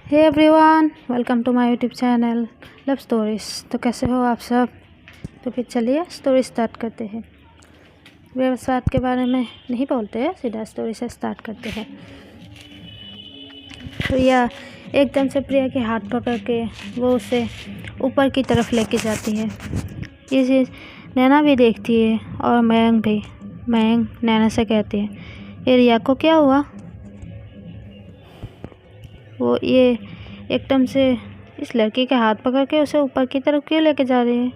Hey everyone, welcome to my YouTube channel love stories. तो कैसे हो आप सब? तो फिर चलिए स्टोरी स्टार्ट करते हैं। व्यवसाय के बारे में नहीं बोलते हैं, सीधा स्टोरी से स्टार्ट करते हैं। प्रिया एकदम से प्रिया के हाथ पकड़ के वो उसे ऊपर की तरफ लेके जाती है। ये चीज़ नैना भी देखती है और मयंक भी। मयंक नैना से कहती है, ये रिया को क्या हुआ? वो ये एकदम से इस लड़की के हाथ पकड़ के उसे ऊपर की तरफ क्यों लेके जा रही है?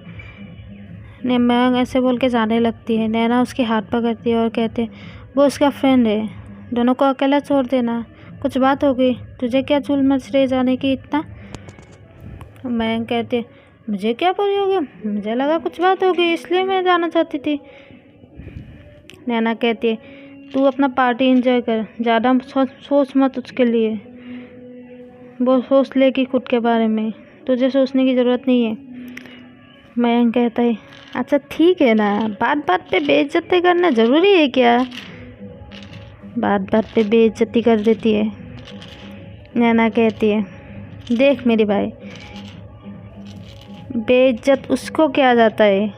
मयंक ऐसे बोल के जाने लगती है। नैना उसके हाथ पकड़ती है और कहते वो उसका फ्रेंड है, दोनों को अकेला छोड़ देना। कुछ बात हो गई, तुझे क्या चूल मच रही जाने की इतना? मयंक कहते मुझे क्या पड़ी होगी, मुझे लगा कुछ बात हो गई इसलिए मैं जाना चाहती थी। नैना कहती है तू अपना पार्टी एंजॉय कर, ज़्यादा सोच मत उसके लिए। वो सोच लेगी खुद के बारे में, तुझे सोचने की ज़रूरत नहीं है। मयंक कहता है अच्छा ठीक है ना, बात बात पे बेइज्जती करना ज़रूरी है क्या? बात बात पे बेइज्जती कर देती है। नैना कहती है देख मेरी भाई, बेइज्जत उसको क्या जाता है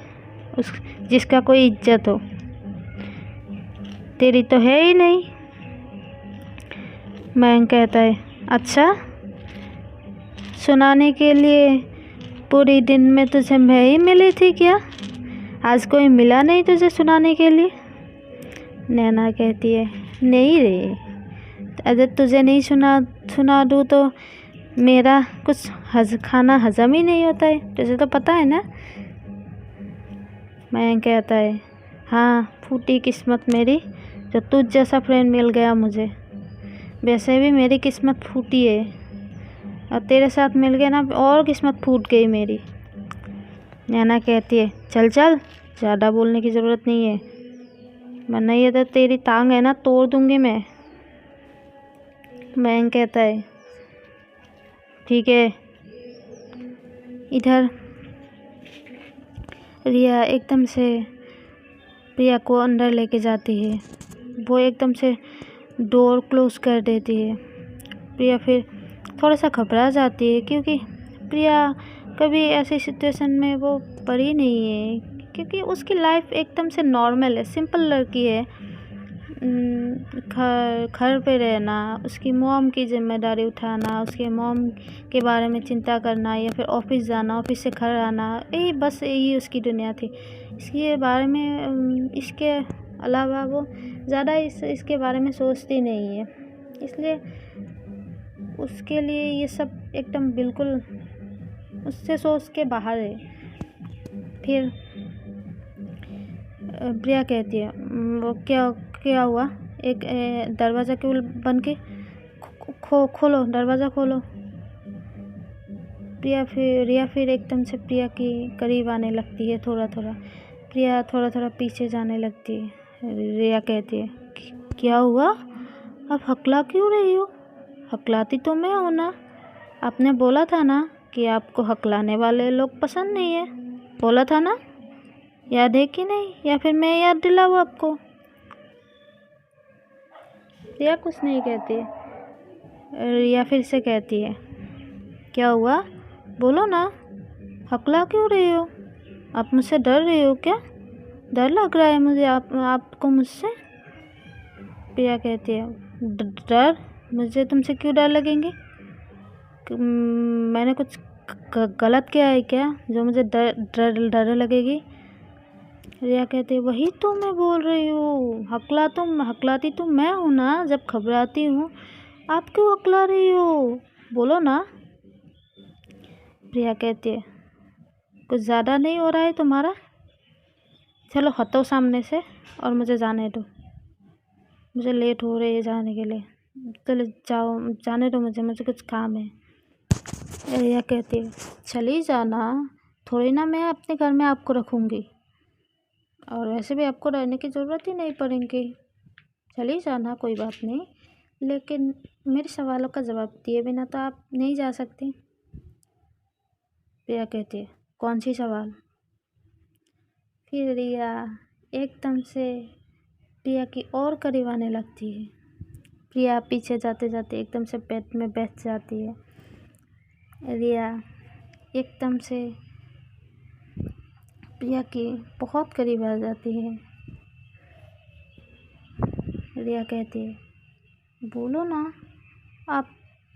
उस जिसका कोई इज्जत हो, तेरी तो है ही नहीं। मयंक कहता है अच्छा, सुनाने के लिए पूरी दिन में तुझे मैं ही मिली थी क्या? आज कोई मिला नहीं तुझे सुनाने के लिए? नैना कहती है नहीं रे, अगर तुझे नहीं सुना दूँ तो मेरा कुछ खाना हजम ही नहीं होता है, तुझे तो पता है ना। मयंक कहता है हाँ, फूटी किस्मत मेरी जो तुझ जैसा फ्रेंड मिल गया मुझे। वैसे भी मेरी किस्मत फूटी है और तेरे साथ मिल गया ना, और किस्मत फूट गई मेरी। नैना कहती है चल चल, ज़्यादा बोलने की ज़रूरत नहीं है, वरना ये तो तेरी टांग है ना तोड़ दूंगी मैं। मयंक कहता है ठीक है। इधर रिया एकदम से प्रिया को अंदर लेके जाती है। वो एकदम से डोर क्लोज कर देती है। प्रिया फिर थोड़ा सा घबरा जाती है, क्योंकि प्रिया कभी ऐसी सिचुएशन में वो पड़ी नहीं है, क्योंकि उसकी लाइफ एकदम से नॉर्मल है, सिंपल लड़की है। घर पे रहना, उसकी मॉम की जिम्मेदारी उठाना, उसके मॉम के बारे में चिंता करना, या फिर ऑफिस जाना, ऑफिस से घर आना, यही बस यही उसकी दुनिया थी। इसके बारे में इसके अलावा वो ज़्यादा इसके बारे में सोचती नहीं है, इसलिए उसके लिए ये सब एकदम बिल्कुल उससे सोच के बाहर है। फिर प्रिया कहती है वो क्या क्या हुआ? एक दरवाज़ा क्यों बंद के खोलो, दरवाज़ा खोलो। रिया फिर एकदम से प्रिया के करीब आने लगती है। प्रिया थोड़ा थोड़ा पीछे जाने लगती है। रिया कहती है क्या हुआ, आप हकला क्यों रही हो? हकलाती तो मैं हूँ ना, आपने बोला था ना कि आपको हकलाने वाले लोग पसंद नहीं है, बोला था ना, याद है कि नहीं? या फिर मैं याद दिलाऊँ आपको? रिया कुछ नहीं कहती। रिया फिर से कहती है क्या हुआ, बोलो ना, हकला क्यों रही हो? आप मुझसे डर रही हो क्या? डर लग रहा है मुझे आपको मुझसे? प्रिया कहती है डर? मुझे तुमसे क्यों डर लगेंगे? मैंने कुछ गलत किया है क्या जो मुझे डर लगेगी? रिया कहती है वही तो मैं बोल रही हूँ, हकलाती तो मैं हूँ ना, जब घबराती हूँ। आप क्यों हकला रही हो, बोलो ना। प्रिया कहती है कुछ ज़्यादा नहीं हो रहा है तुम्हारा? चलो हटो सामने से और मुझे जाने दो, मुझे लेट हो रही है जाने के लिए। चलो जाओ, जाने दो मुझे कुछ काम है। रिया कहती है चली जाना, थोड़ी ना मैं अपने घर में आपको रखूँगी, और वैसे भी आपको रहने की ज़रूरत ही नहीं पड़ेगी, चली जाना कोई बात नहीं, लेकिन मेरे सवालों का जवाब दिए बिना तो आप नहीं जा सकती। प्रिया कहती है कौन सी सवाल? फिर रिया एकदम से प्रिया की और करीब आने लगती है। प्रिया पीछे जाते जाते एकदम से बेड में बैठ जाती है रिया एकदम से प्रिया के बहुत करीब आ जाती है। रिया कहती है, बोलो ना, आप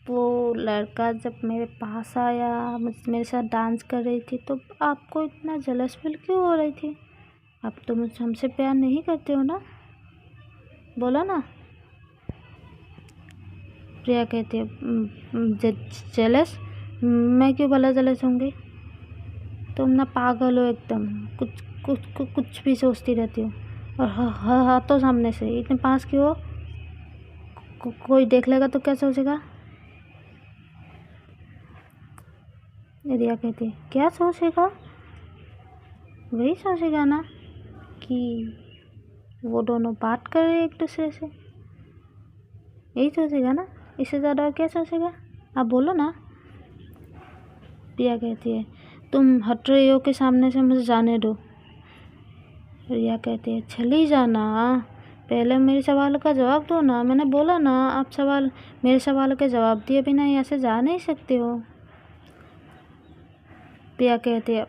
वो लड़का जब मेरे पास आया, मेरे साथ डांस कर रही थी, तो आपको इतना जलस फील क्यों हो रही थी? आप तो मुझे हमसे प्यार नहीं करते हो ना, बोलो ना। प्रिया कहती है, जलस? मैं क्यों भला जलस होंगी? तुम ना पागल हो एकदम, कुछ भी सोचती रहती हो। और हाथों सामने से इतने पास क्यों हो? कोई देख लेगा तो क्या सोचेगा? रिया कहती है, क्या सोचेगा? वही सोचेगा ना कि वो दोनों बात कर रहे हैं एक दूसरे से, यही सोचेगा ना, इससे ज़्यादा और क्या सोचेगा? आप बोलो ना। प्रिया कहती है, तुम हट रही हो कि सामने से मुझे जाने दो। रिया कहती है, चली जाना, पहले मेरे सवालों का जवाब दो ना। मैंने बोला ना, आप मेरे सवालों के जवाब दिए बिना यहाँ से जा नहीं सकते हो। प्रिया कहती है,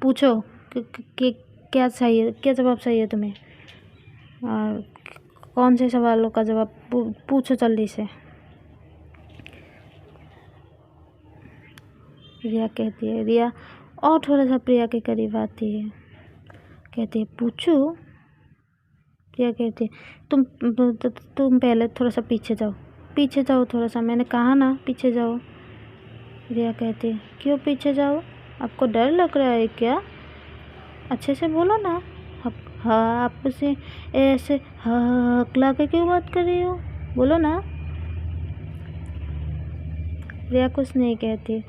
पूछो कि क्या चाहिए, क्या जवाब चाहिए तुम्हें? कौन से सवालों का जवाब पूछो जल्दी से। रिया कहती है, रिया और थोड़ा सा प्रिया के करीब आती है, कहती है, पूछो। प्रिया कहती है, तुम पहले थोड़ा सा पीछे जाओ थोड़ा सा, मैंने कहा ना पीछे जाओ। रिया कहती है, क्यों पीछे जाओ? आपको डर लग रहा है क्या? अच्छे से बोलो ना। हाँ, आप उसे ऐसे हकला के क्यों बात कर रही हो? बोलो ना। रिया कुछ नहीं कहती।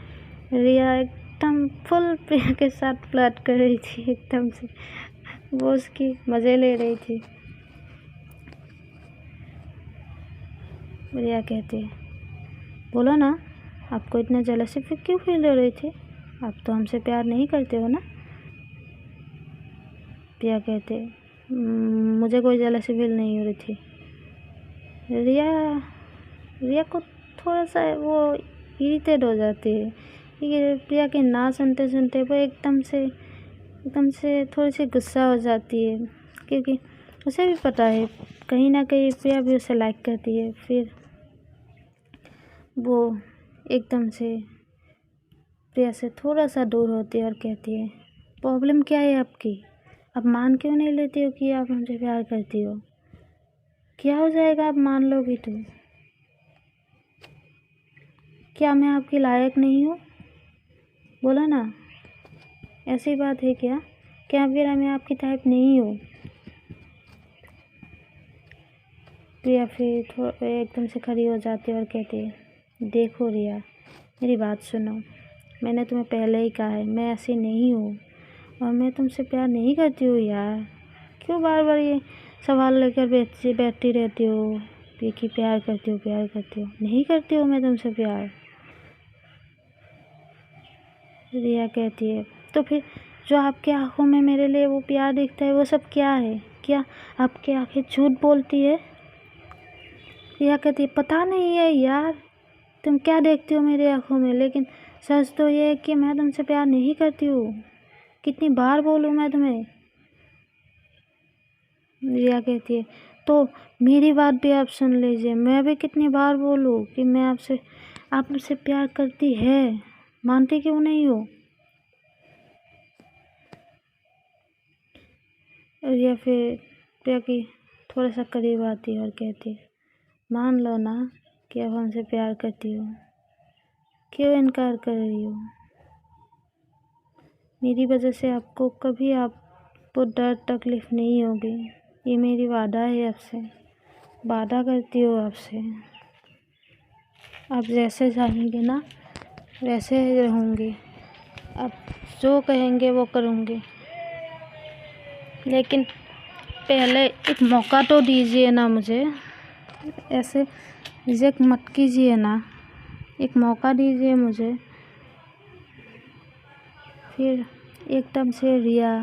रिया एकदम फुल प्रिया के साथ फ्लर्ट कर रही थी, एकदम से वो उसकी मज़े ले रही थी। रिया कहती है, बोलो ना, आपको इतना जेलसी क्यों फील हो रही थी? आप तो हमसे प्यार नहीं करते हो ना। प्रिया कहते, मुझे कोई जेलसी फील नहीं हो रही थी। रिया को थोड़ा सा वो इरिटेट हो जाती है कि प्रिया के ना सुनते सुनते वो एकदम से थोड़ी सी गुस्सा हो जाती है, क्योंकि उसे भी पता है कहीं ना कहीं प्रिया भी उसे लाइक करती है। फिर वो एकदम से प्रिया से थोड़ा सा दूर होती है और कहती है, प्रॉब्लम क्या है आपकी? आप मान क्यों नहीं लेती हो कि आप हमसे प्यार करती हो? क्या हो जाएगा आप मान लोगी तो? क्या मैं आपकी लायक नहीं हूँ? बोला ना, ऐसी बात है क्या? क्या फिर मैं आपकी टाइप नहीं हूँ? प्रिया फिर एकदम से खड़ी हो जाती है और कहती है, देखो रिया, मेरी बात सुनो, मैंने तुम्हें पहले ही कहा है मैं ऐसी नहीं हूँ, और मैं तुमसे प्यार नहीं करती हूँ यार। क्यों बार बार ये सवाल लेकर बैठती रहती हो कि प्यार करती हो? नहीं करती हो मैं तुमसे प्यार। रिया कहती है, तो फिर जो आपकी आंखों में मेरे लिए वो प्यार दिखता है वो सब क्या है? क्या आपकी आंखें झूठ बोलती है? रिया कहती है, पता नहीं है यार, तुम क्या देखती हो मेरी आंखों में, लेकिन सच तो ये है कि मैं तुमसे प्यार नहीं करती हूँ। कितनी बार बोलूँ मैं तुम्हें? रिया कहती है, तो मेरी बात भी आप सुन लीजिए, मैं भी कितनी बार बोलूँ कि मैं आप मुझसे प्यार करती है, मानती क्यों नहीं हो? रिया फिर प्रिया की थोड़ा सा करीब आती है और कहती है, मान लो ना कि आप हमसे प्यार करती हो, क्यों इनकार कर रही हो? मेरी वजह से आपको कभी आपको दर्द तकलीफ़ नहीं होगी, ये मेरी वादा है आपसे, वादा करती हो आपसे। आप जैसे चाहेंगे ना वैसे ही रहूँगी, आप जो कहेंगे वो करूँगी, लेकिन पहले एक मौका तो दीजिए ना मुझे, ऐसे रिजेक्ट मत कीजिए ना, एक मौका दीजिए मुझे। फिर एकदम से रिया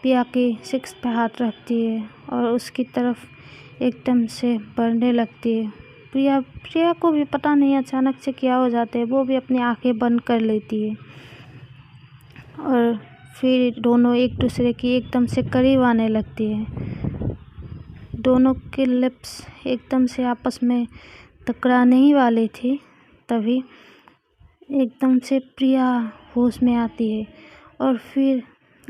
प्रिया की शिक्स पे हाथ रखती है और उसकी तरफ एकदम से बढ़ने लगती है। प्रिया को भी पता नहीं अचानक से क्या हो जाता है, वो भी अपनी आंखें बंद कर लेती है और फिर दोनों एक दूसरे की एकदम से करीब आने लगती है। दोनों के लिप्स एकदम से आपस में टकराने ही वाली थी, तभी एकदम से प्रिया होश में आती है और फिर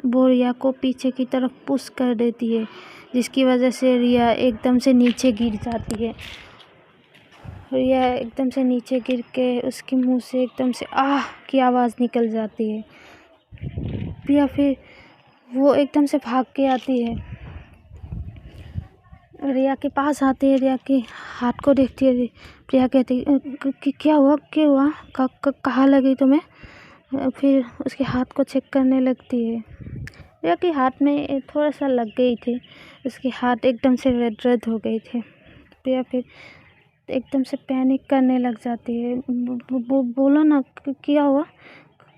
वो रिया को पीछे की तरफ पुश कर देती है, जिसकी वजह से रिया एकदम से नीचे गिर जाती है। रिया एकदम से नीचे गिर के उसके मुंह से एकदम से आह की आवाज़ निकल जाती है। प्रिया फिर वो एकदम से भाग के आती है, रिया के पास आती है, रिया के हाथ को देखती है। प्रिया कहती है क्या हुआ कहाँ लगी तुम्हें? फिर उसके हाथ को चेक करने लगती है। रिया के हाथ में थोड़ा सा लग गई थी, उसके हाथ एकदम से रेड हो गई थी। प्रिया फिर एकदम से पैनिक करने लग जाती है। बोलो ना क्या हुआ,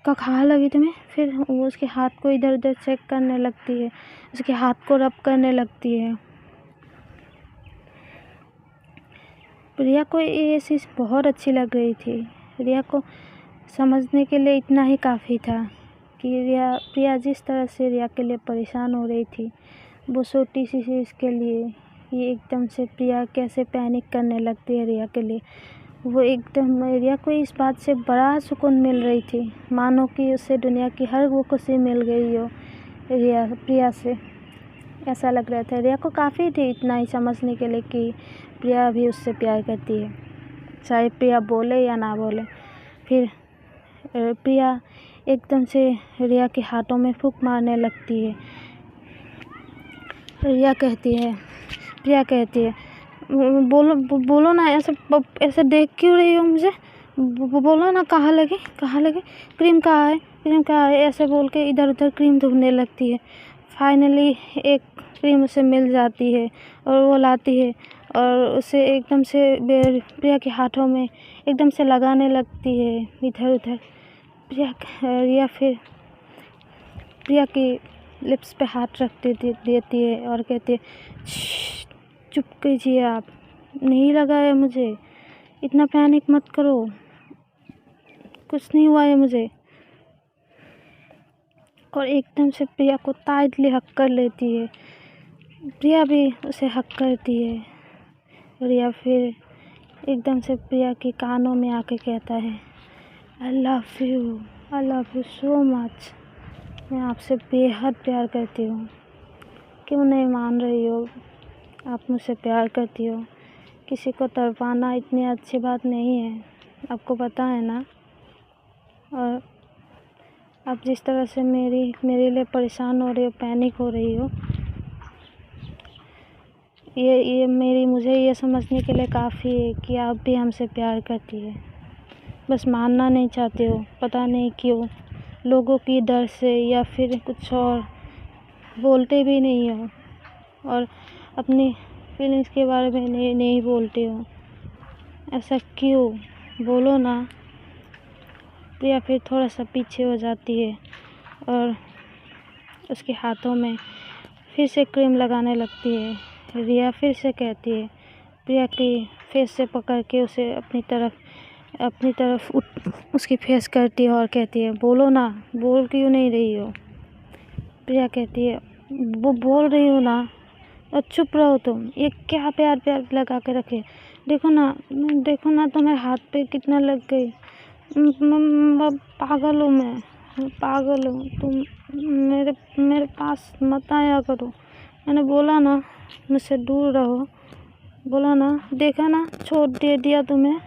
कहाँ लगी तुम्हें? फिर वो उसके हाथ को इधर उधर चेक करने लगती है, उसके हाथ को रब करने लगती है। प्रिया को ये चीज़ बहुत अच्छी लग रही थी। रिया को समझने के लिए इतना ही काफ़ी था कि प्रिया जिस तरह से रिया के लिए परेशान हो रही थी, वो छोटी सी चीज़ के लिए ये एकदम से प्रिया कैसे पैनिक करने लगती है रिया के लिए। वो एकदम रिया को इस बात से बड़ा सुकून मिल रही थी, मानो कि उससे दुनिया की हर वो खुशी मिल गई हो प्रिया से, ऐसा लग रहा था। रिया को काफ़ी थी इतना ही समझने के लिए कि प्रिया भी उससे प्यार करती है, चाहे प्रिया बोले या ना बोले। फिर प्रिया एकदम से रिया के हाथों में फूंक मारने लगती है। प्रिया कहती है बोलो ना, ऐसे देख क्यों रही हो मुझे? बोलो ना कहाँ लगी? क्रीम कहाँ है? ऐसे बोल के इधर उधर क्रीम ढूंढने लगती है। फाइनली एक क्रीम उसे मिल जाती है और वो लाती है और उसे एकदम से प्रिया के हाथों में एकदम से लगाने लगती है इधर उधर। रिया फिर प्रिया की लिप्स पे हाथ रख देती है और कहती है चुप कीजिए, आप नहीं लगा है मुझे, इतना पैनिक मत करो, कुछ नहीं हुआ है मुझे। और एकदम से प्रिया को टाइटली हक कर लेती है। प्रिया भी उसे हक करती है। रिया फिर एकदम से प्रिया के कानों में आके कहता है I love you so much, मैं आपसे बेहद प्यार करती हूँ। क्यों नहीं मान रही हो? आप मुझसे प्यार करती हो। किसी को तड़पाना इतनी अच्छी बात नहीं है, आपको पता है ना। और आप जिस तरह से मेरे लिए परेशान हो रही हो, पैनिक हो रही हो, मुझे ये समझने के लिए काफ़ी है कि आप भी हमसे प्यार करती है। बस मानना नहीं चाहते हो, पता नहीं क्यों, लोगों की डर से या फिर कुछ और, बोलते भी नहीं हो और अपनी फीलिंग्स के बारे में नहीं बोलते हो। ऐसा क्यों, बोलो ना। प्रिया फिर थोड़ा सा पीछे हो जाती है और उसके हाथों में फिर से क्रीम लगाने लगती है। रिया फिर से कहती है, प्रिया की फेस से पकड़ के उसे अपनी तरफ उसकी फेस करती है और कहती है बोलो ना, बोल क्यों नहीं रही हो? प्रिया कहती है वो बोल रही हो ना, और चुप रहो तुम, ये क्या प्यार लगा के रखे, देखो ना तुम्हारे हाथ पे कितना लग गई। पागल हूँ मैं, पागल हूँ, तुम मेरे पास मत आया करो। मैंने बोला ना मुझसे दूर रहो, बोला ना, देखा ना छोड़ दिया तुम्हें,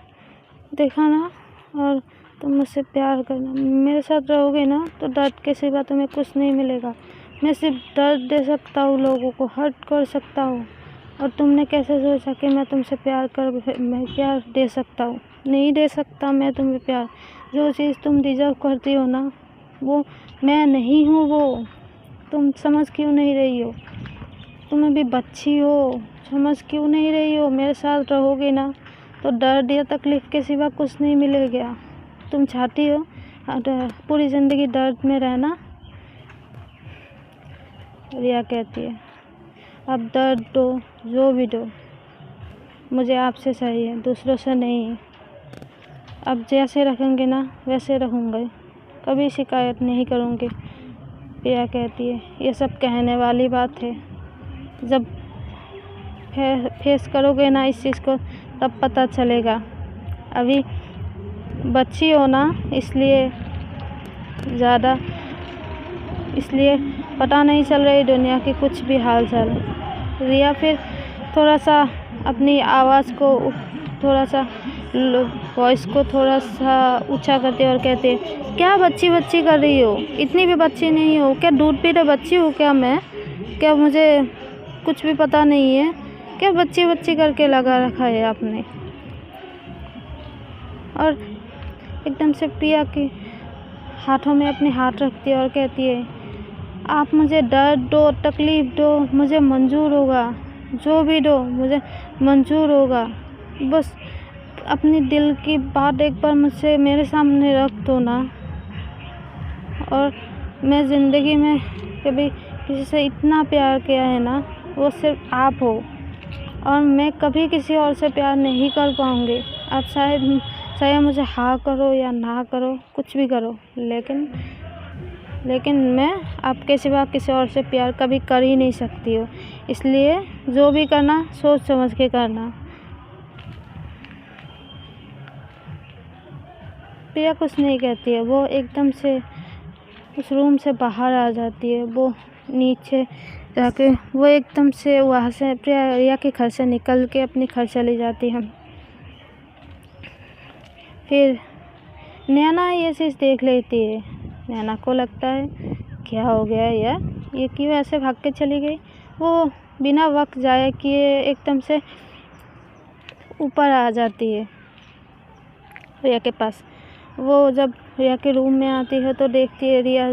देखा ना। और तुम मुझसे प्यार करना, मेरे साथ रहोगे ना तो दर्द के सिवा तुम्हें कुछ नहीं मिलेगा। मैं सिर्फ दर्द दे सकता हूँ, लोगों को हर्ट कर सकता हूँ। और तुमने कैसे सोचा कि मैं तुमसे प्यार दे सकता हूँ? नहीं दे सकता मैं तुम्हें प्यार। जो चीज़ तुम डिज़र्व करती हो ना, वो मैं नहीं हूँ। वो तुम समझ क्यों नहीं रही हो? तुम अभी बच्ची हो, समझ क्यों नहीं रही हो? मेरे साथ रहोगे ना तो दर्द या तकलीफ़ के सिवा कुछ नहीं मिलेगा। तुम चाहती हो पूरी ज़िंदगी दर्द में रहना? रिया कहती है अब दर्द दो, जो भी दो, मुझे आपसे सही है, दूसरों से नहीं। अब जैसे रखेंगे ना वैसे रहूँगा, कभी शिकायत नहीं करूँगी। प्रिया कहती है ये सब कहने वाली बात है, जब फेस करोगे ना इस चीज़ को तब पता चलेगा। अभी बच्ची हो ना, इसलिए पता नहीं चल रही दुनिया की कुछ भी हाल चाल। रिया फिर थोड़ा सा अपनी आवाज़ को वॉइस को थोड़ा सा ऊंचा करते और कहते क्या बच्ची बच्ची कर रही हो, इतनी भी बच्ची नहीं हो क्या, दूध पी रहे बच्ची हूँ क्या मैं, क्या मुझे कुछ भी पता नहीं है क्या, बच्ची बच्ची करके लगा रखा है आपने। और एकदम से प्रिया के हाथों में अपने हाथ रखती है और कहती है आप मुझे दर्द दो, तकलीफ़ दो, मुझे मंजूर होगा, जो भी दो मुझे मंजूर होगा, बस अपनी दिल की बात एक बार मुझसे मेरे सामने रख दो ना। और मैं ज़िंदगी में कभी किसी से इतना प्यार किया है ना, वो सिर्फ आप हो, और मैं कभी किसी और से प्यार नहीं कर पाऊँगी। आप चाहे मुझे हाँ करो या ना करो, कुछ भी करो, लेकिन मैं आपके सिवा किसी और से प्यार कभी कर ही नहीं सकती हूँ। इसलिए जो भी करना सोच समझ के करना। प्रिया कुछ नहीं कहती है, वो एकदम से उस रूम से बाहर आ जाती है। वो नीचे जाके वो एकदम से वहाँ से रिया के घर से निकल के अपने घर चली जाती है। फिर नैना ये चीज़ देख लेती है। नैना को लगता है क्या हो गया यार, ये क्यों ऐसे भाग के चली गई। वो बिना वक्त जाए किए एकदम से ऊपर आ जाती है रिया के पास। वो जब रिया के रूम में आती है तो देखती है रिया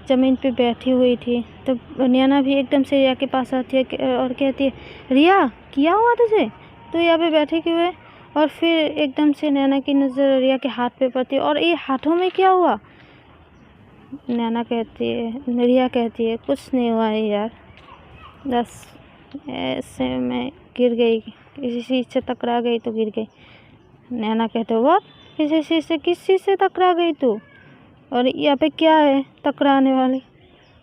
ज़मीन पे बैठी हुई थी। तो नैना भी एकदम से रिया के पास आती है और कहती है रिया क्या हुआ तुझे, तू यहाँ पे बैठी क्यों है। और फिर एकदम से नैना की नज़र रिया के हाथ पे पड़ती है और ये हाथों में क्या हुआ। रिया कहती है कुछ नहीं हुआ है यार, बस ऐसे मैं गिर गई, किसी चीज़ से टकरा गई तो गिर गई। नैना कहते वो किसी चीज़ से, किस चीज़ से टकरा गई तू, और यहाँ पे क्या है टकराने वाली।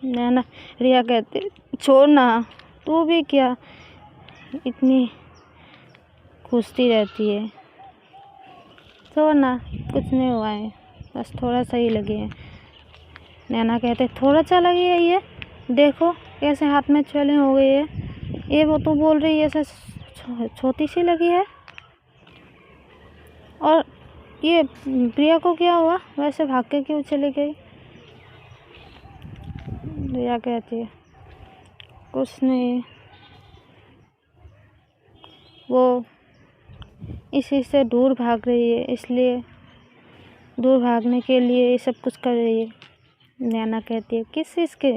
रिया कहते छोड़ ना, तू भी क्या इतनी खुशती रहती है, छोड़ ना, कुछ नहीं हुआ है, बस थोड़ा सा ही लगी है। नैना कहते थोड़ा सा लगी है, ये देखो कैसे हाथ में छेले हो गई है, ये वो तो बोल रही है ऐसे छोटी सी लगी है। और ये प्रिया को क्या हुआ, वैसे भाग के क्यों चली गई। रिया कहती है कुछ नहीं, वो इसी से दूर भाग रही है, इसलिए दूर भागने के लिए ये सब कुछ कर रही है। नैना कहती है किस चीज़ के।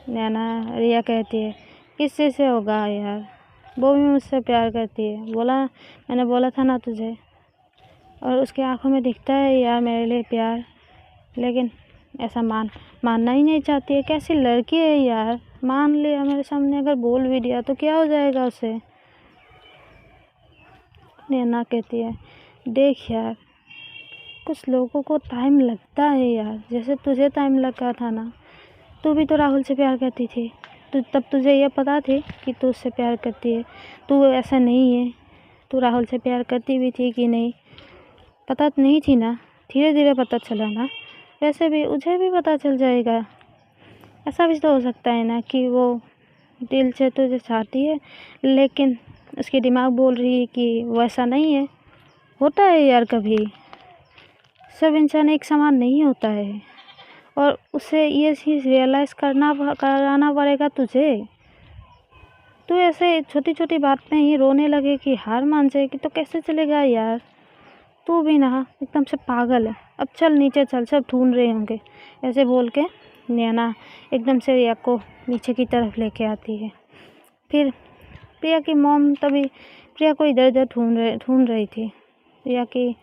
रिया कहती है किस चीज़ से होगा यार, वो भी मुझसे प्यार करती है, मैंने बोला था ना तुझे। और उसकी आंखों में दिखता है यार मेरे लिए प्यार, लेकिन ऐसा मानना ही नहीं चाहती है। कैसी लड़की है यार, मान लिया मेरे सामने अगर बोल भी दिया तो क्या हो जाएगा उसे। नैना कहती है देख यार, कुछ लोगों को टाइम लगता है यार, जैसे तुझे टाइम लगा था ना, तू भी तो राहुल से प्यार करती थी, तब तुझे ये पता थी कि तू उससे प्यार करती है। तू ऐसा नहीं है, तू राहुल से प्यार करती भी थी कि नहीं पता नहीं थी ना, धीरे धीरे पता चला ना, वैसे भी मुझे भी पता चल जाएगा। ऐसा भी तो हो सकता है ना कि वो दिल से तुझे चाहती है, लेकिन उसकी दिमाग बोल रही है कि वो ऐसा नहीं है। होता है यार, कभी सब इंसान एक समान नहीं होता है, और उसे ये चीज़ रियलाइज़ कराना पड़ेगा तुझे। तू ऐसे छोटी छोटी बात में ही रोने लगे कि हार मान जाएगी तो कैसे चलेगा यार। तू भी ना एकदम से पागल है, अब चल नीचे चल, सब ढूंढ रहे होंगे। ऐसे बोल के नैना एकदम से रिया को नीचे की तरफ लेके आती है। फिर प्रिया की मॉम तभी प्रिया को इधर उधर ढूंढ रही थी। रिया की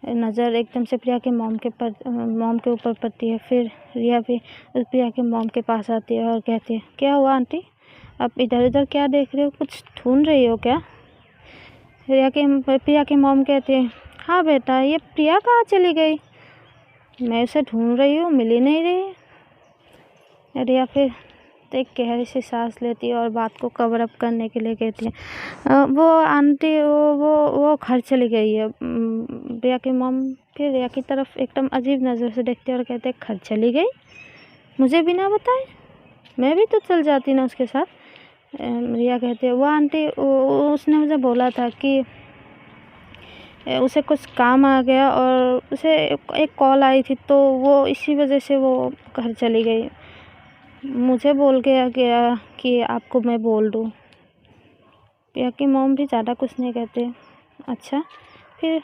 नज़र एकदम से प्रिया के मॉम के ऊपर पड़ती है। फिर रिया भी उस प्रिया के मॉम के पास आती है और कहती है क्या हुआ आंटी, आप इधर उधर क्या देख रहे हो, कुछ ढूंढ रही हो क्या। प्रिया की मॉम कहती है, हाँ बेटा, ये प्रिया कहाँ चली गई? मैं उसे ढूंढ रही हूँ, मिल ही नहीं रही। रिया फिर एक गहरी सी सांस लेती है और बात को कवर अप करने के लिए कहती है, वो आंटी वो घर चली गई है। रिया की मॉम फिर रिया की तरफ एकदम अजीब नज़र से देखती है और कहते हैं, घर चली गई? मुझे बिना बताए? मैं भी तो चल जाती ना उसके साथ। रिया कहती है, वो आंटी उसने मुझे बोला था कि उसे कुछ काम आ गया और उसे एक कॉल आई थी, तो वो इसी वजह से वो घर चली गई। मुझे बोल गया कि आपको मैं बोल दूँ। प्रिया की मॉम भी ज़्यादा कुछ नहीं कहते। अच्छा, फिर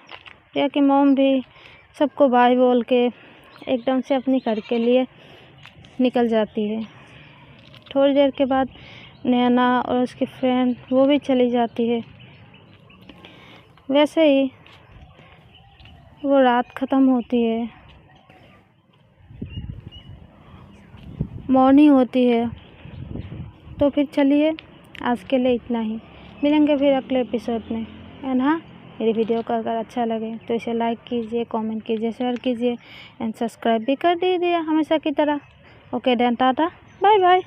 प्रिया की मॉम भी सबको बाय बोल के एकदम से अपने घर के लिए निकल जाती है। थोड़ी देर के बाद नैना और उसकी फ्रेंड वो भी चली जाती है। वैसे ही वो रात ख़त्म होती है, मॉर्निंग होती है। तो फिर चलिए, आज के लिए इतना ही। मिलेंगे फिर अगले एपिसोड में। एंड हाँ, मेरी वीडियो को अगर अच्छा लगे तो इसे लाइक कीजिए, कमेंट कीजिए, शेयर कीजिए एंड सब्सक्राइब भी कर दीजिए हमेशा की तरह। Okay then, tata, bye bye.